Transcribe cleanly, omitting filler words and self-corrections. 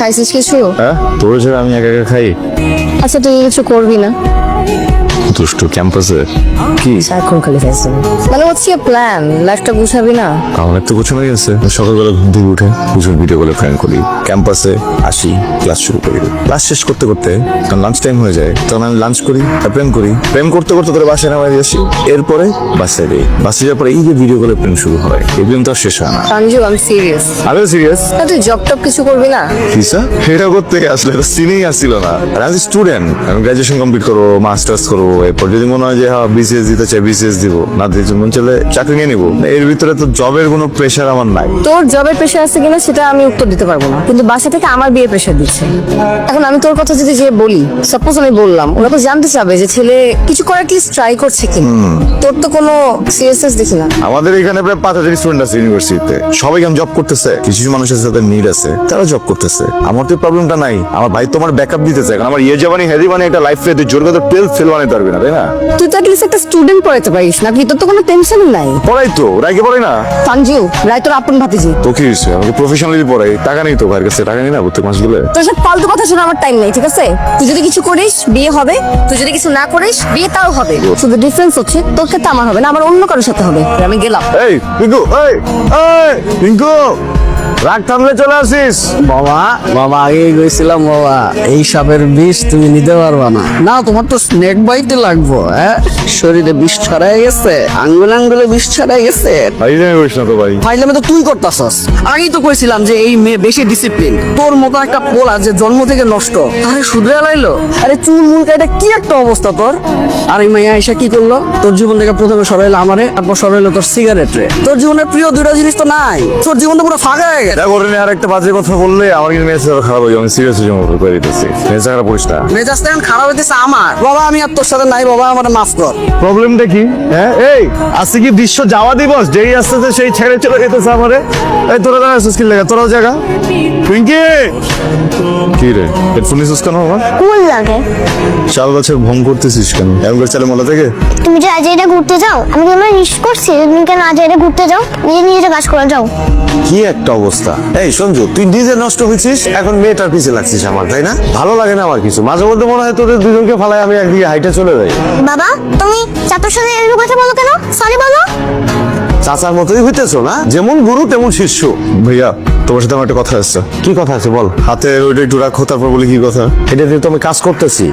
খাইছিস কিছু? হ্যাঁ তোর ছাড়া আমি একা একা খাই? আচ্ছা তুই কিছু করবি না? দুষ্টু ক্যাম্পাসে কি সারাক্ষণ খালি খাইছিস মানে হচ্ছে প্ল্যান, লাইফটা গুছাবি না? আমার তো গোছানো গেছে। সকালবেলা ঘুম থেকে উঠে দুজন ভিডিও কলে ফ্রেন্ড করি, ক্যাম্পাসে আসি, ক্লাস শুরু করি। ক্লাস শেষ করতে করতে তখন লাঞ্চ টাইম হয়ে যায়, তখন আমি লাঞ্চ করি, প্রেম করি, প্রেম করতে করতে তোর বাসায় নামাই আসি, এরপরে বাসায় যাই। বাসায় যাওয়ার পরে এই যে ভিডিও কলে প্রেম শুরু হয়, এই প্রেম তো আর শেষ হয় না। সঞ্জু আমি সিরিয়াস। আমিও সিরিয়াস। না তুই জব টপ কিছু করবি না? কিসা এটা করতে আসলে তো সিনেই আসছিল না। আর আমি স্টুডেন্ট, আমি গ্রাজুয়েশন কমপ্লিট করবো, মাস্টার্স করবো, এরপর যদি মনে হয় যে হ্যাঁ বিসিএস দিতে চাই বিসিএস দিব, না দিতে মন চলে চাকরি নিয়ে নিবো। এর ভিতরে তো জবের কোনো প্রেশার আমার নাই। তোর জবের প্রেশার আছে কিনা সেটা আমি উত্তর দিতে পারবো না, কিন্তু বাসা থেকে আমার বিয়ে প্রেশার দিচ্ছে। এখন আমি তোর কথা যদি যে বলি, সাপোজ আমি বললাম, ওরা তো জানতে চাবে যে ছেলে কিছু করার কি ট্রাই করছে কিনা। তোর তো কোনো সিরিয়াসনেস দেখি না। আমাদের এখানে প্রায় 5000 স্টুডেন্ট আছে ইউনিভার্সিটিতে, সবাই কেমন জব করতেছে। কিছু কিছু মানুষ আছে যাদের নিড আছে, তারা জব করতেছে। আমার তো প্রবলেমটা নাই। আমার ভাই তোমার ব্যাকআপ দিতেছে, কারণ আমার ইয়ে জবানি হেদি মানে একটা লাইফ তুই জোর করে 12 ফেল বানাইতে পারবি না, তাই না? তুই তো অ্যাটলিস্ট একটা স্টুডেন্ট পড়াইতে পারিস না, তোর তো কোনো টেনশন নাই। পড়াই তো, রাইকে পড়াই না। সঞ্জু রায় তোর আপন ভাতিজি। তো কি হয়েছে? আমাকে প্রফেশনালি পড়াই, টাকা নেই তো ভাইয়ের কাছে, টাকা নেই না প্রত্যেক মাস গুলো। তোর সাথে ফালতু কথা শোনা আমার টাইম নেই, ঠিক আছে? তুই যদি কিছু করিস বিয়ে হবে, তুই যদি কিছু না করিস বিয়ে তাও হবে। শুধু ডিফারেন্স হচ্ছে তোর ক্ষেত্রে আমার হবে না, আমার অন্য কারোর সাথে হবে। আমি গেলাম। এই পিঙ্কু, এই এই পিঙ্কু, রাগ থামলে চলে আসিস। বাবা বাবা আগেই গেছিলাম বাবা, এই সাপের বিষ তুমি নিতে পারবা না। না তোমার তো স্নেক বাইতে লাগবো। হ্যাঁ শরীরে বিষ ছড়াই গেছে, আঙ্গুলে বিষ ছড়াই গেছে। ভাই জানি করিস না তো ভাই। ফাইলামে তো তুই করতাছস। আগেই তো কইছিলাম যে এই মেয়ে বেশি ডিসিপ্লিন। তোর মতো একটা পোলা যে জন্ম থেকে নষ্ট, আরে শুধরে লাইলো। আরে চুল মুল এটা কি একটা অবস্থা তোর। আর এই মেয়ে আইসা কি করলো? তোর জীবন থেকে প্রথমে সরাইলো আমারে, তারপর সরাইলো তোর সিগারেট রে। তোর জীবনের প্রিয় দুইটা জিনিস তো নাই, তোর জীবন তো পুরো ফাঁকা হয়ে গেছে। দেখো ওরে নিয়ে আর একটা বাজে কথা বললে আমার কিন্তু মেসেজ খারাপ হয়ে যাবে। আমি সিরিয়াস হয়ে যাবো করে দিতেছি। মেসেজ খারাপ করিস না। মেজাজটা এখন খারাপ হইতেছে আমার। বাবা আমি আর তোর সাথে নাই বাবা, আমার মাফ কর। প্রবলেমটা কি? হ্যাঁ এই আজকে কি বিশ্ব যাওয়া দিবস? যেই আসতেছে সেই ছেড়ে চলে যেতেছে আমারে। এই তোরা দাঁড়া আসছিস কি লাগা? তোরাও জায়গা পিঙ্কি কি রে হেডফোন ইউজ কেন আমার? কুল লাগে। শাল গাছের ভং করতেছিস কেন? এমন করে চালে মোলা থেকে তুমি যে আজ এটা ঘুরতে যাও, আমি তোমার রিস্ক করছি। তুমি কেন আজ এটা ঘুরতে যাও? নিজে নিজে কাজ করে যাও। কি একটা অবস্থা। এই সঞ্জু, তুই নিজে নষ্ট হয়েছিস, এখন মেয়েটার পিছে লাগছিস আমার, তাই না? ভালো লাগে না আমার কিছু। মাঝে মধ্যে মনে হয় তোদের দুজনকে ফালাই আমি একদিকে হাইটে চলে যাই। বাবা তুমি চাচার সাথে এরকম কথা বলো কেন? সরি বলো। চাচার মতোই হইতেছো না, যেমন গুরু তেমন শিষ্য। ভাইয়া তোমার সাথে আমার একটা কথা আছে। কি কথা আছে বল। হাতে ওইটা একটু রাখো, তারপর বলি কি কথা। এটা দিয়ে তো আমি কাজ করতেছি।